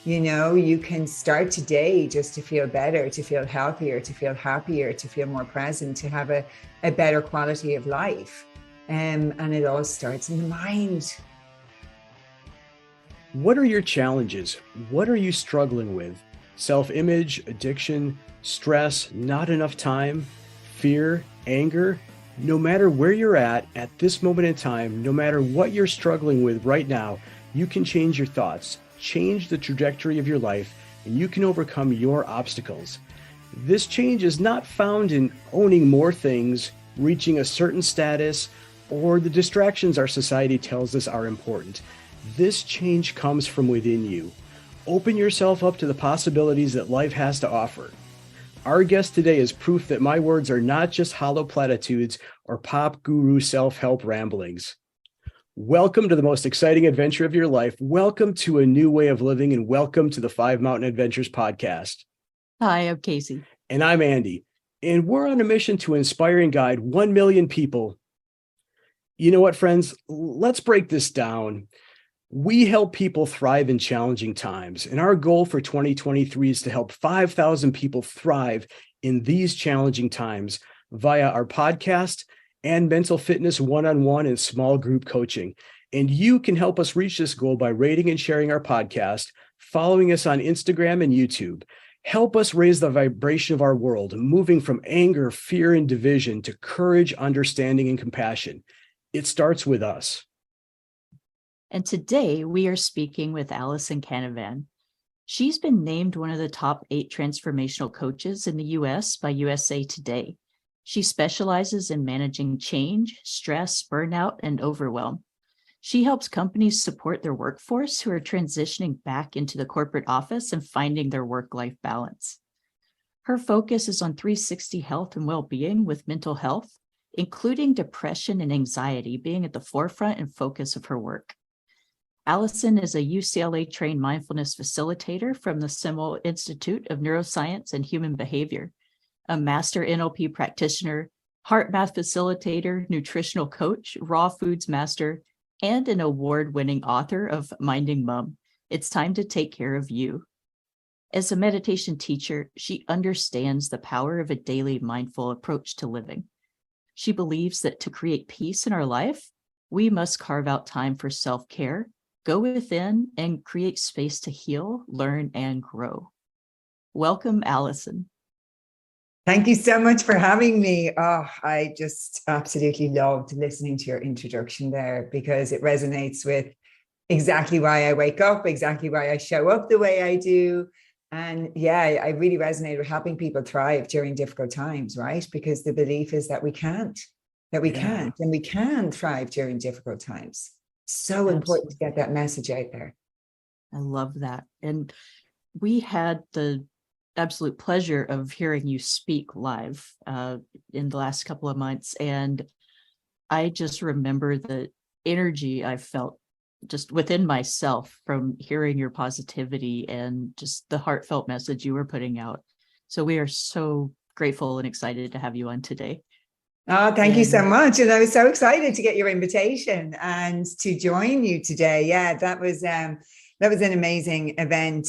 You can start today just to feel better, to feel healthier, to feel happier, to feel more present, to have a better quality of life. And it all starts in the mind. What are your challenges? What are you struggling with? Self-image, addiction, stress, not enough time, fear, anger? No matter where you're at this moment in time, no matter what you're struggling with right now, you can change your thoughts, change the trajectory of your life, and you can overcome your obstacles. This change is not found in owning more things, reaching a certain status, or the distractions our society tells us are important. This change comes from within you. Open yourself up to the possibilities that life has to offer. Our guest today is proof that my words are not just hollow platitudes or pop guru self-help ramblings. Welcome to the most exciting adventure of your life. Welcome to a new way of living, and welcome to the Five Mountain Adventures podcast. Hi, I'm Casey. And I'm Andy. And we're on a mission to inspire and guide 1 million people. You know what, friends? Let's break this down. We help people thrive in challenging times, and our goal for 2023 is to help 5,000 people thrive in these challenging times via our podcast and mental fitness one-on-one and small group coaching. And you can help us reach this goal by rating and sharing our podcast, following us on Instagram and YouTube. Help us raise the vibration of our world, moving from anger, fear, and division to courage, understanding, and compassion. It starts with us. And today we are speaking with Alison Canavan. She's been named one of the top 8 transformational coaches in the US by USA Today. She specializes in managing change, stress, burnout, and overwhelm. She helps companies support their workforce who are transitioning back into the corporate office and finding their work-life balance. Her focus is on 360 health and well-being with mental health, including depression and anxiety being at the forefront and focus of her work. Alison is a UCLA-trained mindfulness facilitator from the Semel Institute of Neuroscience and Human Behavior, a master NLP practitioner, heart math facilitator, nutritional coach, raw foods master, and an award-winning author of Minding Mum, It's Time to Take Care of You. As a meditation teacher, she understands the power of a daily mindful approach to living. She believes that to create peace in our life, we must carve out time for self-care, go within, and create space to heal, learn, and grow. Welcome, Alison. Thank you so much for having me. Oh, I just absolutely loved listening to your introduction there because it resonates with exactly why I wake up, exactly why I show up the way I do. And yeah, I really resonate with helping people thrive during difficult times, right? Because the belief is that we can't, and we can thrive during difficult times. So important to get that message out there. I love that. And we had the absolute pleasure of hearing you speak live in the last couple of months. And I just remember the energy I felt just within myself from hearing your positivity and just the heartfelt message you were putting out. So we are so grateful and excited to have you on today. Oh, thank you so much. And I was so excited to get your invitation and to join you today. Yeah, that was an amazing event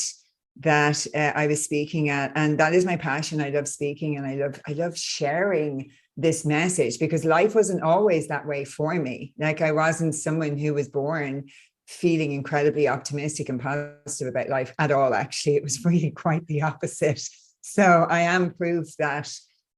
that I was speaking at. And that is my passion. I love speaking and I love sharing this message because life wasn't always that way for me. Like I wasn't someone who was born feeling incredibly optimistic and positive about life at all. Actually, it was really quite the opposite. So I am proof that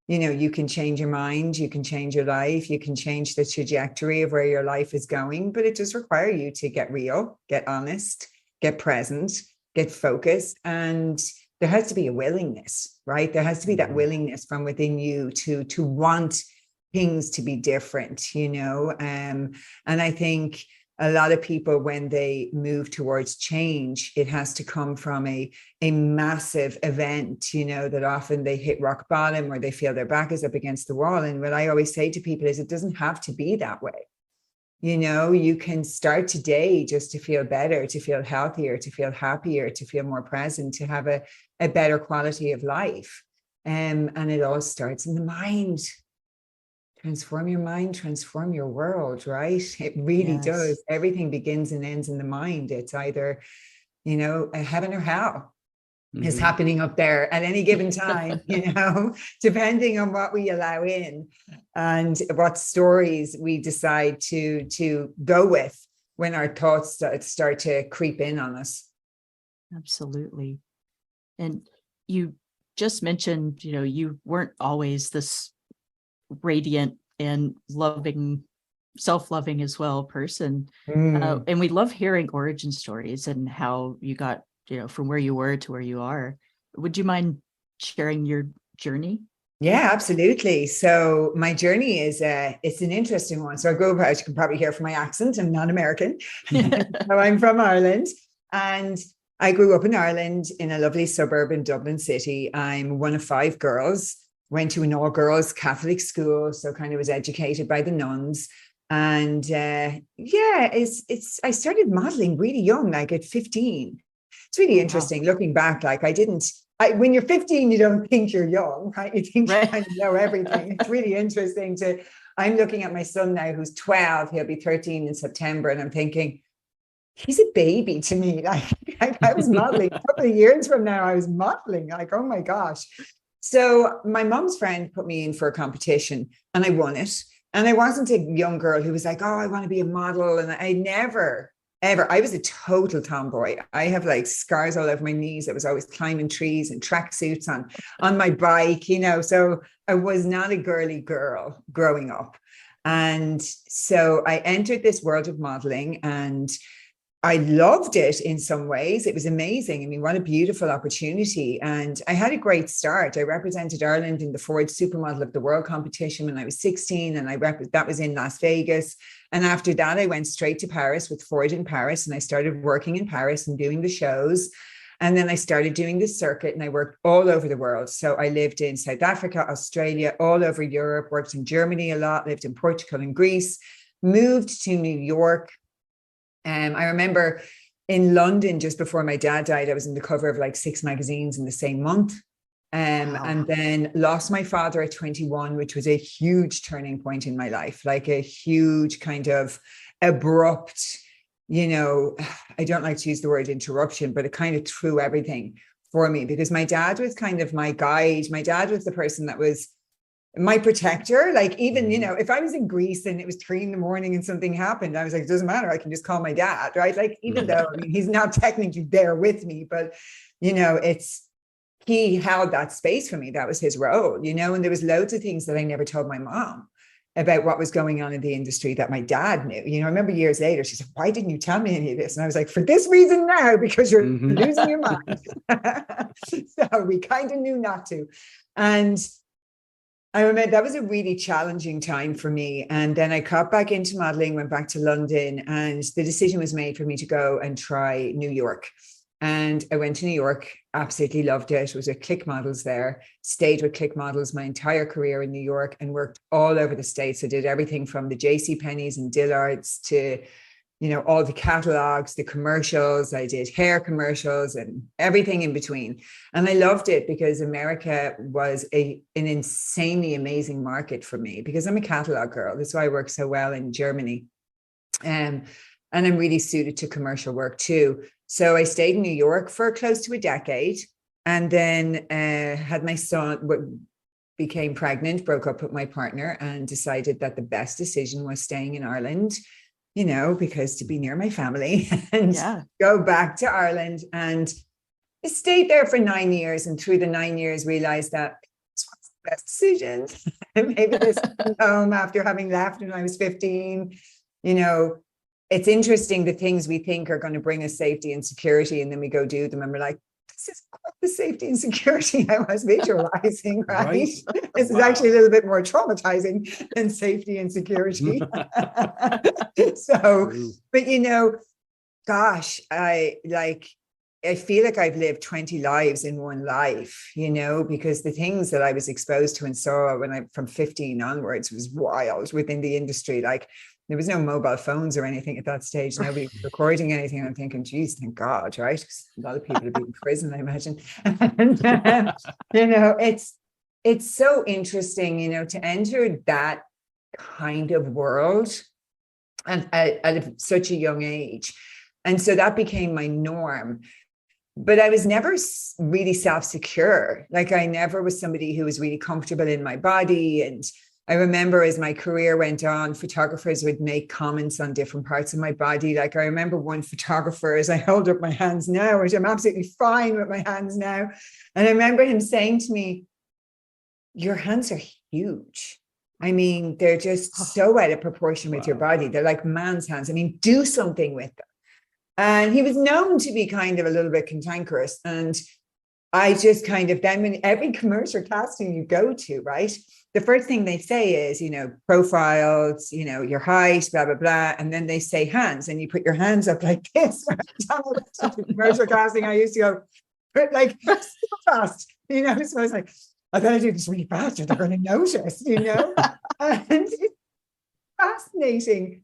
you can change your mind, you can change your life, you can change the trajectory of where your life is going, but it does require you to get real, get honest, get present, get focused. And there has to be a willingness, right? There has to be that willingness from within you to want things to be different, and I think a lot of people, when they move towards change, it has to come from a massive event, that often they hit rock bottom or they feel their back is up against the wall. And what I always say to people is it doesn't have to be that way. You can start today just to feel better, to feel healthier, to feel happier, to feel more present, to have a better quality of life. And it all starts in the mind. Transform your mind, transform your world, right? It really does. Everything begins and ends in the mind. It's either, heaven or hell is happening up there at any given time, depending on what we allow in and what stories we decide to go with when our thoughts start to creep in on us. Absolutely. And you just mentioned, you weren't always this radiant and loving, self-loving as well person. And we love hearing origin stories and how you got, from where you were to where you are. Would you mind sharing your journey? Yeah, absolutely. So my journey is it's an interesting one. So I grew up, as you can probably hear from my accent, I'm not American. So I'm from Ireland, and I grew up in Ireland in a lovely suburb in Dublin City. I'm one of 5 girls, went to an all-girls Catholic school, so kind of was educated by the nuns. And I started modeling really young, like at 15. It's really interesting looking back. Like when you're 15, you don't think you're young, right? You think you kind of know everything. It's really interesting I'm looking at my son now, who's 12. He'll be 13 in September. And I'm thinking, he's a baby to me. Like I was modeling a couple of years from now. I was modeling, like, oh my gosh. So my mom's friend put me in for a competition and I won it. And I wasn't a young girl who was like, oh, I want to be a model. And I never, ever, I was a total tomboy. I have like scars all over my knees. I was always climbing trees and tracksuits on my bike, so I was not a girly girl growing up. And so I entered this world of modeling and I loved it in some ways. It was amazing. I mean, what a beautiful opportunity. And I had a great start. I represented Ireland in the Ford Supermodel of the World competition when I was 16, and that was in Las Vegas. And after that, I went straight to Paris with Ford in Paris, and I started working in Paris and doing the shows. And then I started doing the circuit, and I worked all over the world. So I lived in South Africa, Australia, all over Europe, worked in Germany a lot, lived in Portugal and Greece, moved to New York. I remember in London, just before my dad died, I was in the cover of like 6 magazines in the same month. And then lost my father at 21, which was a huge turning point in my life, like a huge kind of abrupt, I don't like to use the word interruption, but it kind of threw everything for me because my dad was kind of my guide. My dad was the person that was my protector. Like even, if I was in Greece and it was 3 a.m. and something happened, I was like, it doesn't matter. I can just call my dad, right? Like, even though he's not technically there with me, but he held that space for me. That was his role, and there was loads of things that I never told my mom about what was going on in the industry that my dad knew. I remember years later, she said, why didn't you tell me any of this? And I was like, for this reason now, because you're losing your mind. So we kind of knew not to. And I remember that was a really challenging time for me. And then I got back into modeling, went back to London, and the decision was made for me to go and try New York. And I went to New York, absolutely loved it. Was with Click Models there, stayed with Click Models my entire career in New York and worked all over the States. I did everything from the JCPenney's and Dillard's to all the catalogs, the commercials. I did hair commercials and everything in between. And I loved it because America was an insanely amazing market for me because I'm a catalog girl. That's why I work so well in Germany. And I'm really suited to commercial work too. So I stayed in New York for close to a decade and then had my son, became pregnant, broke up with my partner and decided that the best decision was staying in Ireland, because to be near my family and go back to Ireland. And I stayed there for 9 years, and through the 9 years realized that this was the best decision. Maybe this home after having left when I was 15, it's interesting the things we think are going to bring us safety and security, and then we go do them and we're like, this is quite the safety and security I was visualizing, right? This is actually a little bit more traumatizing than safety and security. So, but gosh, I feel like I've lived 20 lives in one life, because the things that I was exposed to and saw from 15 onwards was wild within the industry. Like, there was no mobile phones or anything at that stage. Nobody was recording anything. I'm thinking, geez, thank God, right? A lot of people would be in prison, I imagine. And, it's so interesting, to enter that kind of world and at such a young age. And so that became my norm. But I was never really self-secure. Like I never was somebody who was really comfortable in my body. And I remember as my career went on, photographers would make comments on different parts of my body. Like I remember one photographer, as I hold up my hands now, which I'm absolutely fine with my hands now. And I remember him saying to me, your hands are huge. I mean, they're just so out of proportion with your body. They're like man's hands. I mean, do something with them. And he was known to be kind of a little bit cantankerous. And I just kind of, then when every commercial casting you go to, right, the first thing they say is, profiles, your height, blah, blah, blah. And then they say hands, and you put your hands up like this. Commercial casting, I used to go, like, so fast, so I was like, I gotta do this really fast or they're going to notice, and it's fascinating,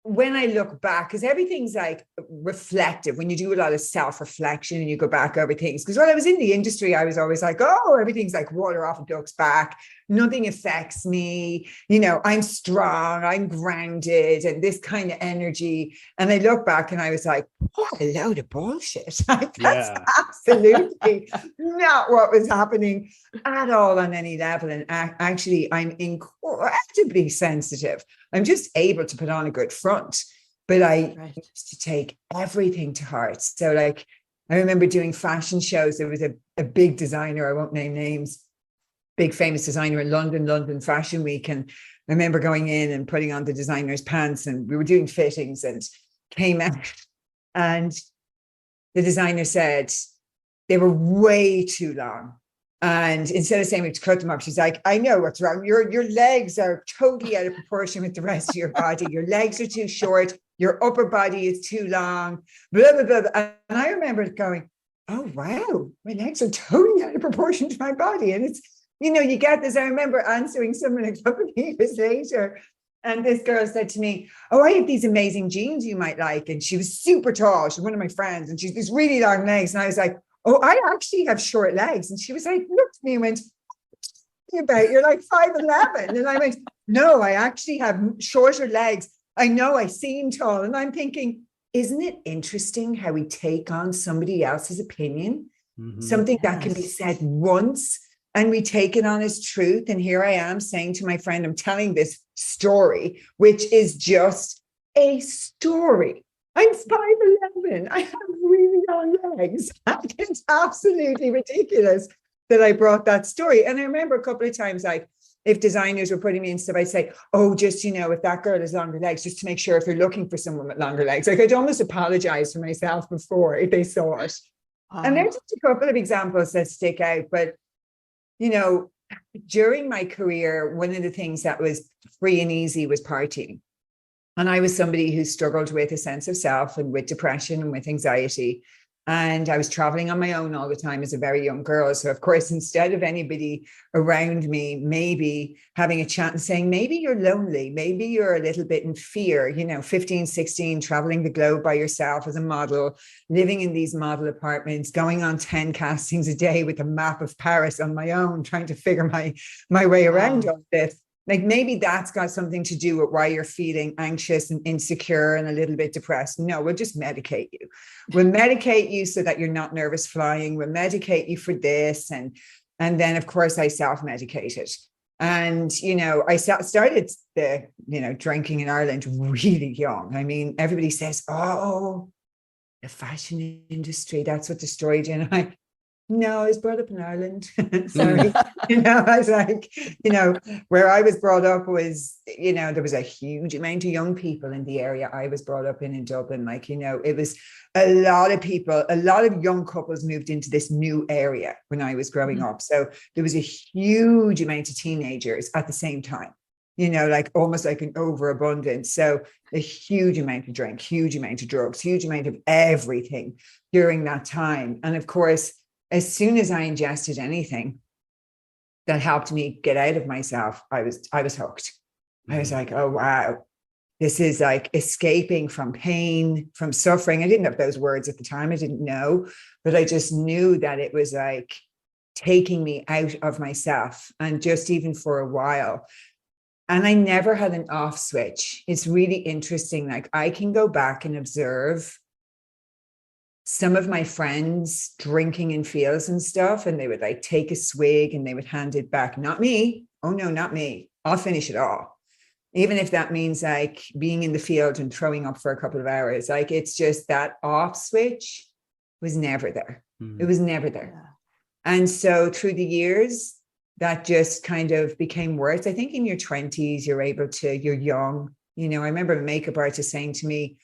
when I look back, because everything's like reflective when you do a lot of self-reflection and you go back over things. Because when I was in the industry, I was always like, oh, everything's like water off a duck's back. Nothing affects me. I'm strong, I'm grounded, and this kind of energy. And I look back and I was like, what a load of bullshit. Like, that's absolutely not what was happening at all on any level. And actually, I'm incredibly sensitive. I'm just able to put on a good front, but I used to take everything to heart. So like, I remember doing fashion shows. There was a big designer, I won't name names, big famous designer in London Fashion Week. And I remember going in and putting on the designer's pants, and we were doing fittings, and came out, and the designer said they were way too long. And instead of saying we have to cut them up, she's like, I know what's wrong. Your legs are totally out of proportion with the rest of your body. Your legs are too short. Your upper body is too long. Blah, blah, blah. And I remember going, oh, wow, my legs are totally out of proportion to my body. And it's, you get this. I remember answering someone a couple of years later, and this girl said to me, oh, I have these amazing jeans you might like. And she was super tall. She's one of my friends, and she's these really long legs. And I was like, oh, I actually have short legs. And she was like, looked at me and went, you're like 5'11". And I went, no, I actually have shorter legs. I know I seem tall. And I'm thinking, isn't it interesting how we take on somebody else's opinion? Mm-hmm. Something that can be said once and we take it on as truth. And here I am saying to my friend, I'm telling this story, which is just a story. I'm 5'11". I have really long legs. It's absolutely ridiculous that I brought that story. And I remember a couple of times, like, if designers were putting me in stuff, I'd say, oh, just, if that girl has longer legs, just to make sure if you're looking for someone with longer legs. Like, I'd almost apologize for myself before if they saw it. And there's just a couple of examples that stick out. But, during my career, one of the things that was free and easy was partying. And I was somebody who struggled with a sense of self and with depression and with anxiety. And I was traveling on my own all the time as a very young girl. So, of course, instead of anybody around me maybe having a chat and saying, maybe you're lonely, maybe you're a little bit in fear, 15, 16, traveling the globe by yourself as a model, living in these model apartments, going on 10 castings a day with a map of Paris on my own, trying to figure my way around all this. Like, maybe that's got something to do with why you're feeling anxious and insecure and a little bit depressed. No, we'll just medicate you. We'll medicate you so that you're not nervous flying. We'll medicate you for this. And then, of course, I self-medicated. And, I started the, drinking in Ireland really young. I mean, everybody says, oh, the fashion industry, that's what destroyed you. And no, I was brought up in Ireland. Sorry. I was like, where I was brought up was, there was a huge amount of young people in the area I was brought up in Dublin. Like, it was a lot of people, a lot of young couples moved into this new area when I was growing up. So there was a huge amount of teenagers at the same time, like almost like an overabundance. So a huge amount of drink, huge amount of drugs, huge amount of everything during that time. And of course, as soon as I ingested anything that helped me get out of myself, I was hooked. I was like, oh, wow, this is like escaping from pain, from suffering. I didn't have those words at the time. I didn't know, but I just knew that it was like taking me out of myself. And just even for a while, And I never had an off switch. It's really interesting. Like I can go back and observe some of my friends drinking in fields and stuff, and they would like take a swig and they would hand it back. Not me. Oh no, not me. I'll finish it all. Even if that means like being in the field and throwing up for a couple of hours. Like it's just that off switch was never there. Mm-hmm. It was never there. Yeah. And so through the years, that just kind of became worse. I think in your 20s, you're young. You know, I remember a makeup artist saying to me,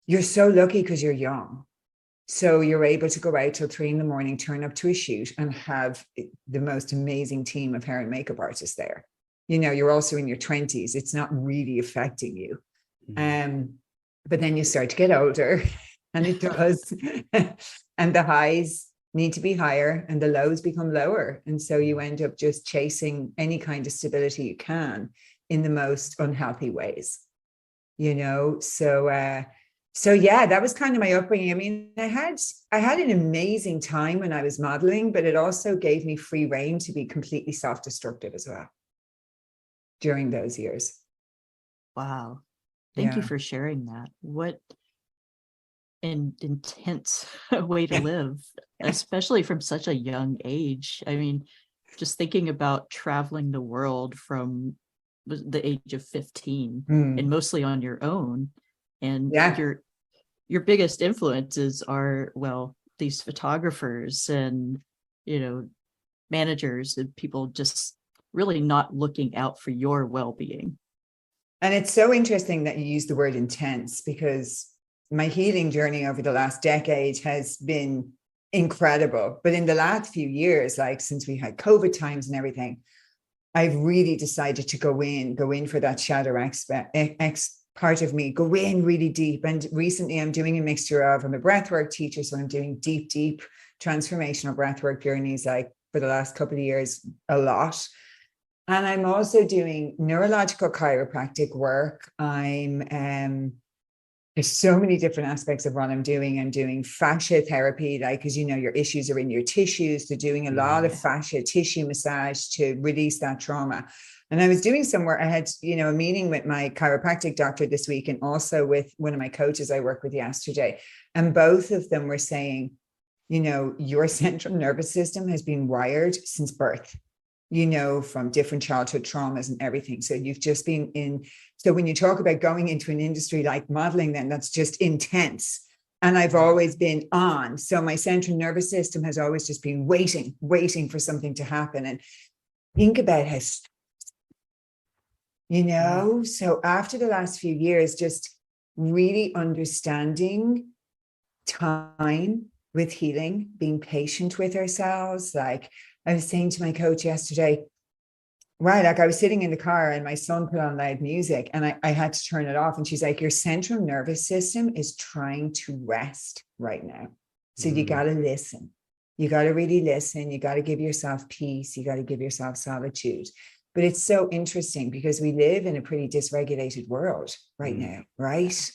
you're so lucky because you're young. So you're able to go out till 3 a.m, turn up to a shoot and have the most amazing team of hair and makeup artists there. You know, you're also in your 20s. It's not really affecting you. Mm-hmm. But then you start to get older and it does. And the highs need to be higher and the lows become lower. And so you end up just chasing any kind of stability you can in the most unhealthy ways, you know? So yeah, that was kind of my upbringing. I mean, I had an amazing time when I was modeling, but it also gave me free rein to be completely self-destructive as well during those years. Wow. Thank you for sharing that. What an intense way to live, especially from such a young age. I mean, just thinking about traveling the world from the age of 15 and mostly on your own. And your biggest influences are, well, these photographers and, you know, managers and people just really not looking out for your well-being. And it's so interesting that you use the word intense, because my healing journey over the last decade has been incredible. But in the last few years, like since we had COVID times and everything, I've really decided to go in for that shadow part of me, go in really deep. And recently I'm doing a mixture of, I'm a breathwork teacher, so I'm doing deep transformational breathwork journeys, like for the last couple of years, a lot. And I'm also doing neurological chiropractic work. There's so many different aspects of what I'm doing. I'm doing fascia therapy, like, because, you know, your issues are in your tissues. They're doing a lot of fascia tissue massage to release that trauma. And I was doing somewhere, I had, you know, a meeting with my chiropractic doctor this week and also with one of my coaches I worked with yesterday. And both of them were saying, you know, your central nervous system has been wired since birth, you know, from different childhood traumas and everything. So you've just been in. So when you talk about going into an industry like modeling, then that's just intense. And I've always been on. So my central nervous system has always just been waiting for something to happen. And think about how, you know, so after the last few years, just really understanding time with healing, being patient with ourselves. Like I was saying to my coach yesterday, right, like I was sitting in the car and my son put on loud music and I had to turn it off. And she's like, your central nervous system is trying to rest right now. So you got to listen. You got to really listen. You got to give yourself peace. You got to give yourself solitude. But it's so interesting because we live in a pretty dysregulated world right now, right?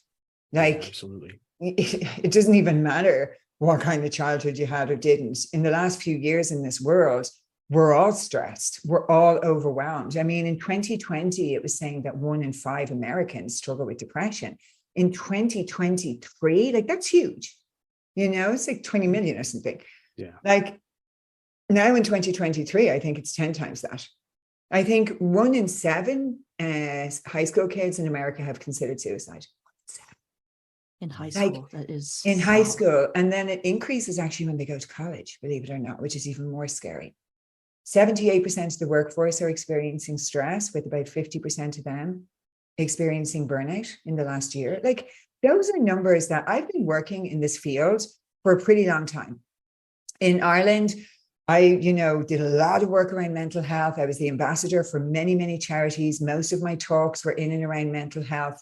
Like, absolutely. It doesn't even matter what kind of childhood you had or didn't. In the last few years in this world, we're all stressed. We're all overwhelmed. I mean, in 2020, it was saying that 1 in 5 Americans struggle with depression. In 2023, like that's huge. You know, it's like 20 million or something. Yeah. Like now in 2023, I think it's 10 times that. I think 1 in 7 high school kids in America have considered suicide. In high school, that is in high school. And then it increases actually when they go to college, believe it or not, which is even more scary. 78% of the workforce are experiencing stress, with about 50% of them experiencing burnout in the last year. Like those are numbers that I've been working in this field for a pretty long time. In Ireland, I, you know, did a lot of work around mental health. I was the ambassador for many, many charities. Most of my talks were in and around mental health.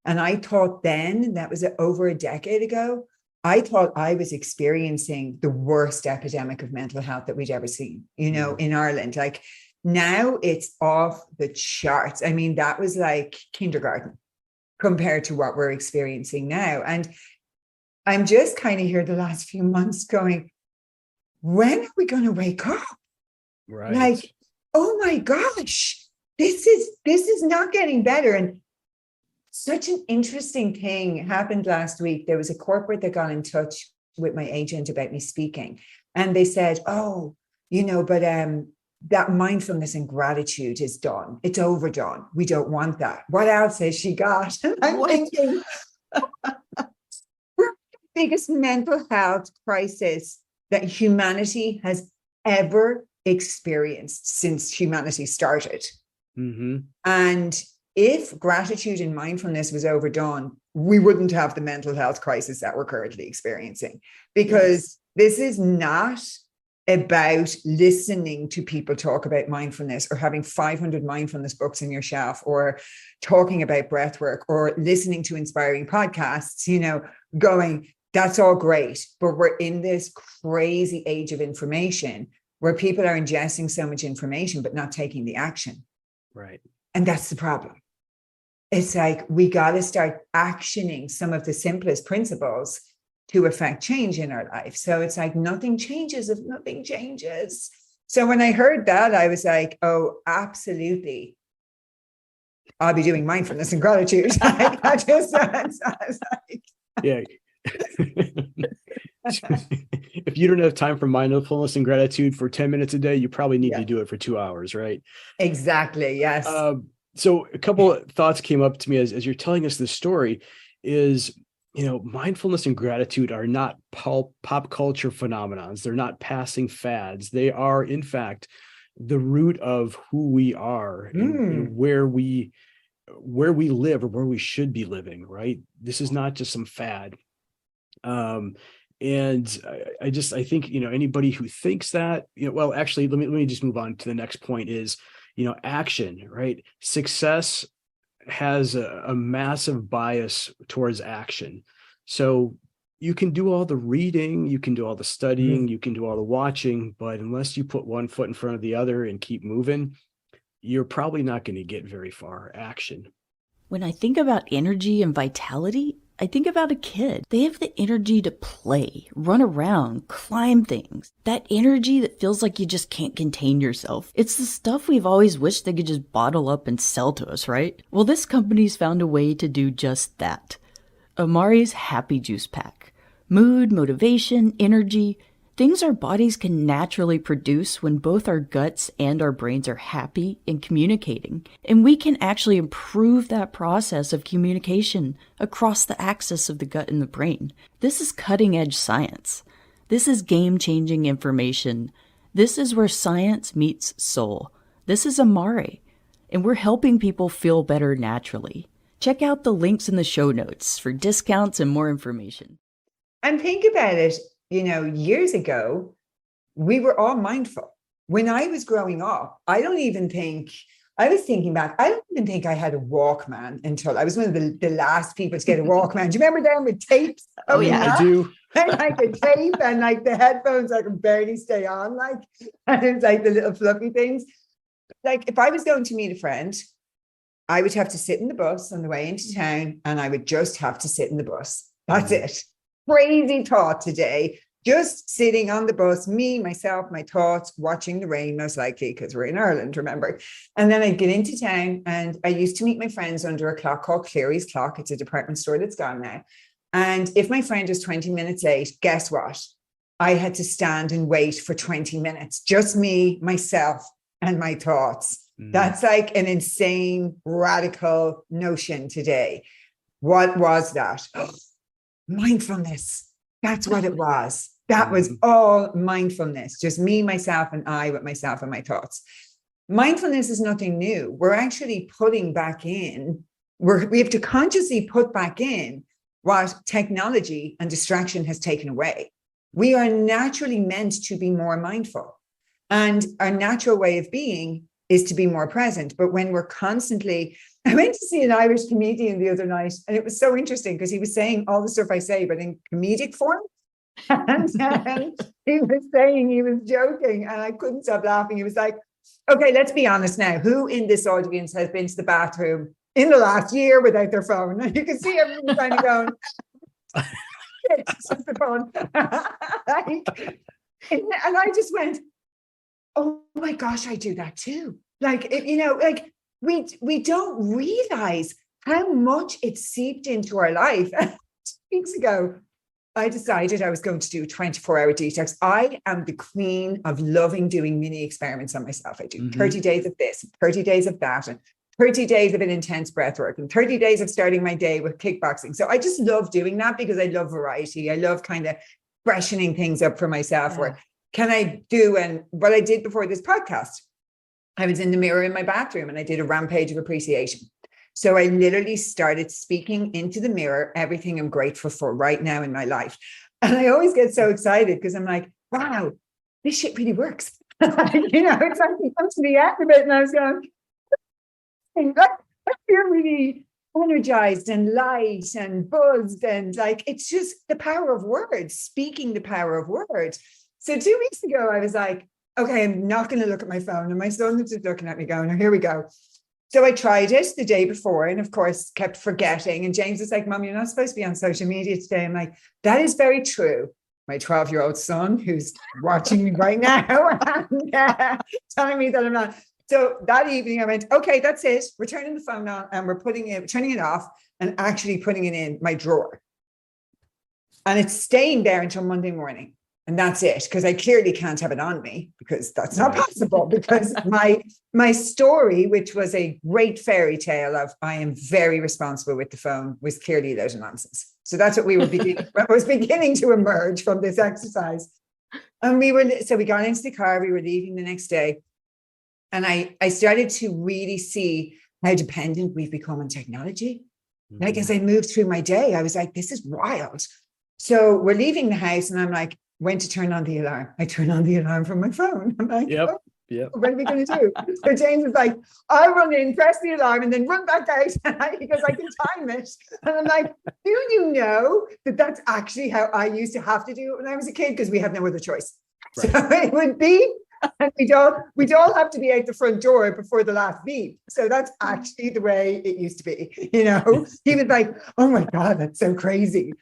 And I thought then, that was over a decade ago, I thought I was experiencing the worst epidemic of mental health that we'd ever seen, you know, in Ireland. Like now it's off the charts. I mean, that was like kindergarten compared to what we're experiencing now. And I'm just kind of here the last few months going, when are we going to wake up? Right. Like, oh my gosh, this is not getting better. And such an interesting thing happened last week. There was a corporate that got in touch with my agent about me speaking. And they said, oh, but that mindfulness and gratitude is done. It's overdone. We don't want that. What else has she got? And I'm thinking, biggest mental health crisis that humanity has ever experienced since humanity started. Mm-hmm. And if gratitude and mindfulness was overdone, we wouldn't have the mental health crisis that we're currently experiencing, because this is not about listening to people talk about mindfulness or having 500 mindfulness books in your shelf or talking about breath work or listening to inspiring podcasts, going, that's all great. But we're in this crazy age of information where people are ingesting so much information, but not taking the action. Right. And that's the problem. It's like, we got to start actioning some of the simplest principles to affect change in our life. So it's like, nothing changes if nothing changes. So when I heard that, I was like, oh, absolutely. I'll be doing mindfulness and gratitude. I was like, yeah. If you don't have time for mindfulness and gratitude for 10 minutes a day, you probably need to do it for 2 hours, right? Exactly. Yes. So a couple of thoughts came up to me as you're telling us this story is, mindfulness and gratitude are not pop culture phenomenons. They're not passing fads. They are, in fact, the root of who we are and where we live or where we should be living, right? This is not just some fad. And I think, anybody who thinks that, well, actually, let me just move on to the next point is, action, right? Success has a massive bias towards action. So you can do all the reading, you can do all the studying, you can do all the watching, but unless you put one foot in front of the other and keep moving, you're probably not going to get very far. Action. When I think about energy and vitality, I think about a kid. They have the energy to play, run around, climb things. That energy that feels like you just can't contain yourself. It's the stuff we've always wished they could just bottle up and sell to us, right? Well, this company's found a way to do just that. Amari's Happy Juice Pack. Mood, motivation, energy, things our bodies can naturally produce when both our guts and our brains are happy and communicating. And we can actually improve that process of communication across the axis of the gut and the brain. This is cutting-edge science. This is game-changing information. This is where science meets soul. This is Amari, and we're helping people feel better naturally. Check out the links in the show notes for discounts and more information. And think about it. Years ago, we were all mindful. When I was growing up, I was thinking back, I don't even think I had a Walkman until I was one of the last people to get a Walkman. Do you remember them with tapes? Oh, yeah. I do. And like a tape and like the headphones I can barely stay on, and it's like the little fluffy things. Like if I was going to meet a friend, I would have to sit in the bus on the way into town, and I would just have to sit in the bus. That's it. Crazy thought today, just sitting on the bus, me, myself, my thoughts, watching the rain, most likely, because we're in Ireland, remember. And then I'd get into town, and I used to meet my friends under a clock called Cleary's Clock. It's a department store that's gone now. And if my friend was 20 minutes late, guess what? I had to stand and wait for 20 minutes, just me, myself, and my thoughts. That's like an insane, radical notion today. What was that? Mindfulness. That's what it was. That was all mindfulness. Just me, myself, and I with myself and my thoughts. Mindfulness is nothing new. We're actually putting back in, we have to consciously put back in what technology and distraction has taken away. We are naturally meant to be more mindful. And our natural way of being is to be more present. But when we're constantly, I went to see an Irish comedian the other night, and it was so interesting because he was saying all the stuff I say, but in comedic form. And he was saying, he was joking, and I couldn't stop laughing. He was like, okay, let's be honest now. Who in this audience has been to the bathroom in the last year without their phone? And you can see everyone kind of going, it's just the phone. And I just went, oh my gosh, I do that too. Like, we don't realize how much it seeped into our life. 2 weeks ago, I decided I was going to do a 24-hour detox. I am the queen of loving doing mini experiments on myself. I do 30 days of this, 30 days of that, and 30 days of an intense breath work, and 30 days of starting my day with kickboxing. So I just love doing that because I love variety. I love kind of freshening things up for myself. Yeah. Or can I do, and what I did before this podcast, I was in the mirror in my bathroom and I did a rampage of appreciation. So I literally started speaking into the mirror everything I'm grateful for right now in my life. And I always get so excited because I'm like, wow, this shit really works. It's like you come to the end of it and I was going, I feel really energized and light and buzzed. And like, it's just the power of words, speaking the power of words. So 2 weeks ago, I was like, okay, I'm not going to look at my phone. And my son was just looking at me going, oh, here we go. So I tried it the day before and of course kept forgetting. And James was like, Mom, you're not supposed to be on social media today. I'm like, that is very true. My 12-year-old son, who's watching me right now and telling me that I'm not. So that evening I went, okay, that's it. We're turning the phone on and we're turning it off and actually putting it in my drawer. And it's staying there until Monday morning. And that's it, because I clearly can't have it on me because that's not possible. Because my story, which was a great fairy tale of I am very responsible with the phone, was clearly a load of nonsense. So that's what we were beginning to emerge from this exercise. And we got into the car, we were leaving the next day. And I started to really see how dependent we've become on technology. Like as I moved through my day, I was like, this is wild. So we're leaving the house and I'm like, when to turn on the alarm. I turn on the alarm from my phone. I'm like, yep. What are we going to do? So James is like, I'll run in, press the alarm, and then run back out. Because I can time it. And I'm like, do you know that that's actually how I used to have to do it when I was a kid? Because we have no other choice. Right. So it would be, and we'd all have to be out the front door before the last beep. So that's actually the way it used to be. He was like, oh my God, that's so crazy.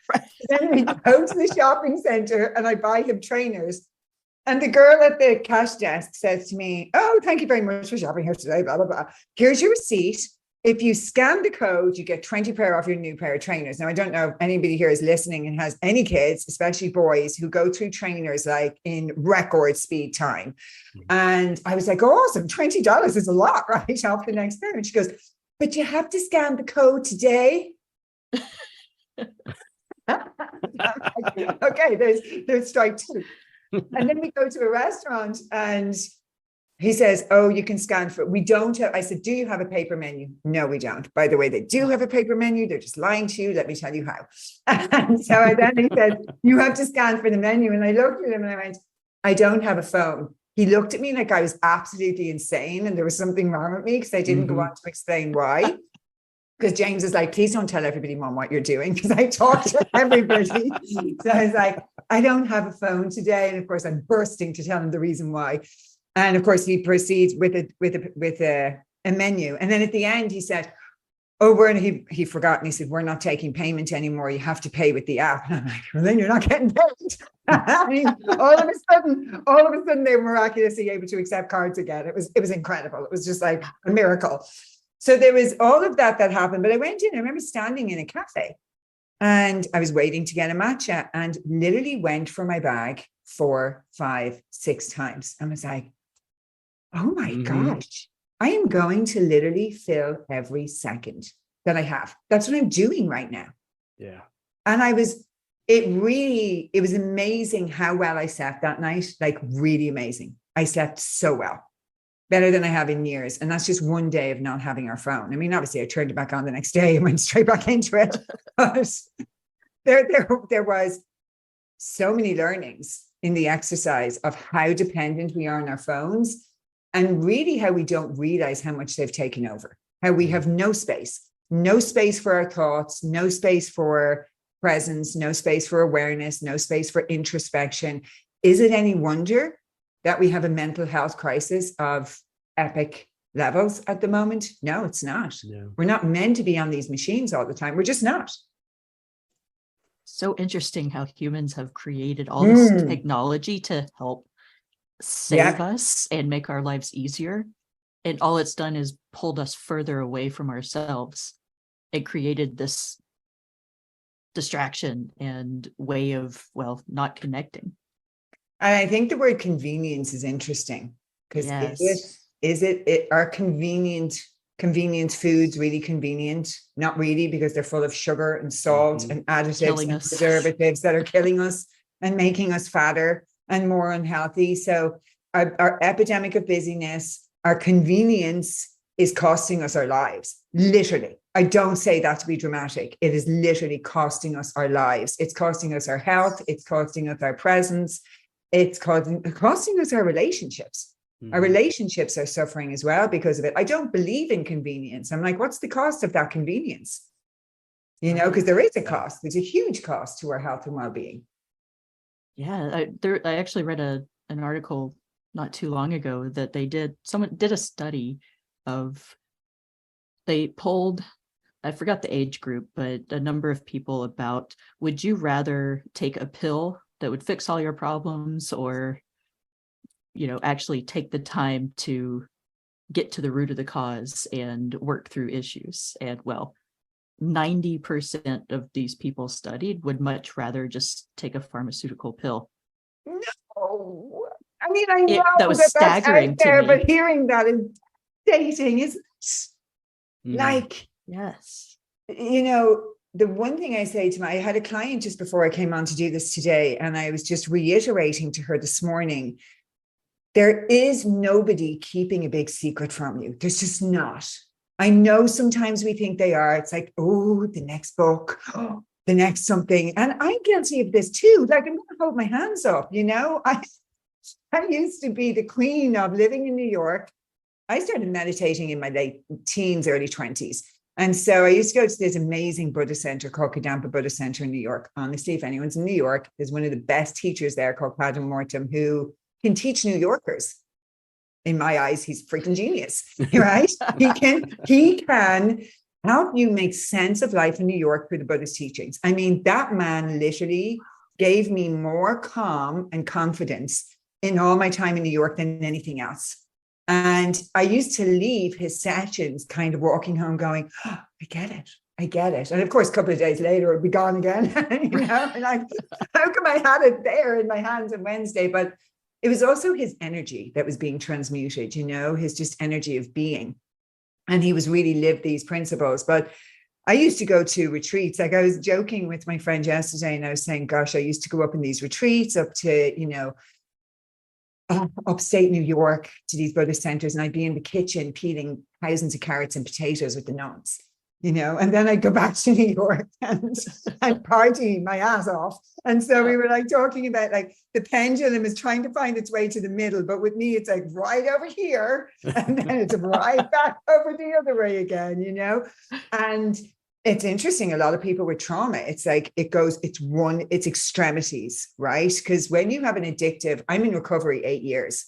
Then we go to the shopping center and I buy him trainers. And the girl at the cash desk says to me, oh, thank you very much for shopping here today, blah, blah, blah. Here's your receipt. If you scan the code, you get 20% off your new pair of trainers. Now, I don't know if anybody here is listening and has any kids, especially boys, who go through trainers like in record speed time. And I was like, oh, awesome, $20 is a lot, right? Off the next pair. And she goes, but you have to scan the code today. Okay, there's strike two. And then we go to a restaurant and he says, oh, you can scan for it. We don't have, I said, do you have a paper menu? No, we don't. By the way, they do have a paper menu. They're just lying to you. Let me tell you how. And so then he said, you have to scan for the menu. And I looked at him and I went, I don't have a phone. He looked at me like I was absolutely insane and there was something wrong with me because I didn't go on to explain why. Because James is like, please don't tell everybody, Mom, what you're doing, because I talk to everybody. So I was like, I don't have a phone today. And of course, I'm bursting to tell him the reason why. And of course, he proceeds with a menu. And then at the end, he said, oh, he forgot. And he said, we're not taking payment anymore. You have to pay with the app. And I'm like, well, then you're not getting paid. I mean, all of a sudden, they were miraculously able to accept cards again. It was incredible. It was just like a miracle. So there was all of that happened. But I went in, I remember standing in a cafe and I was waiting to get a matcha and literally went for my bag 4, 5, 6 times. I was like, oh my gosh, I am going to literally fill every second that I have. That's what I'm doing right now. Yeah. And it was amazing how well I slept that night. Like really amazing. I slept so well. Better than I have in years. And that's just one day of not having our phone. I mean, obviously I turned it back on the next day and went straight back into it. But there was so many learnings in the exercise of how dependent we are on our phones and really how we don't realize how much they've taken over, how we have no space for our thoughts, no space for presence, no space for awareness, no space for introspection. Is it any wonder that we have a mental health crisis of epic levels at the moment? No, it's not. No. We're not meant to be on these machines all the time. We're just not. So interesting how humans have created all this technology to help save us and make our lives easier. And all it's done is pulled us further away from ourselves and created this distraction and way of, well, not connecting. And I think the word convenience is interesting, because Yes. is it are convenient foods really convenient? Not really, because they're full of sugar and salt Mhm. and additives Killing and us. preservatives that are killing us and making us fatter and more unhealthy. So our epidemic of busyness, our convenience is costing us our lives. Literally. I don't say that to be dramatic. It is literally costing us our lives. It's costing us our health. It's costing us our presence. It's costing us our relationships. Our relationships are suffering as well because of it. I don't believe in convenience. I'm like, what's the cost of that convenience? You know, because there is a cost. There's a huge cost to our health and well-being. Yeah, I actually read an article not too long ago that someone did a study of, they polled, I forgot the age group, but a number of people about, would you rather take a pill that would fix all your problems, or, actually take the time to get to the root of the cause and work through issues? And well, 90% of these people studied would much rather just take a pharmaceutical pill. No, I mean, I know That was that that's staggering out to there, me. but hearing that is dating is like, Yes. you know, the one thing I say to I had a client just before I came on to do this today, and I was just reiterating to her this morning, there is nobody keeping a big secret from you. There's just not. I know sometimes we think they are. It's like, oh, the next book, oh, the next something. And I'm guilty of this too. Like, I'm going to hold my hands up, you know? I used to be the queen of living in New York. I started meditating in my late teens, early 20s. And so I used to go to this amazing Buddhist center called Kadampa Buddhist Center in New York. Honestly, if anyone's in New York, there's one of the best teachers there called Padma Morton, who can teach New Yorkers. In my eyes, he's freaking genius, right? he can help you make sense of life in New York through the Buddhist teachings. I mean, that man literally gave me more calm and confidence in all my time in New York than anything else. And I used to leave his sessions kind of walking home going, oh, I get it. I get it. And of course, a couple of days later, it'd be gone again. You know, and like, how come I had it there in my hands on Wednesday? But it was also his energy that was being transmuted, you know, his just energy of being. And he was really lived these principles. But I used to go to retreats. Like, I was joking with my friend yesterday, and I was saying, gosh, I used to go up in these retreats up to, you know, upstate New York, to these Buddhist centers, and I'd be in the kitchen peeling thousands of carrots and potatoes with the nuns, you know, and then I'd go back to New York and party my ass off. And so we were like talking about, like, the pendulum is trying to find its way to the middle, but with me, it's like right over here, and then it's right back over the other way again, you know. And it's interesting. A lot of people with trauma, it's like it's extremities, right? Because when you have an addictive, I'm in recovery 8 years.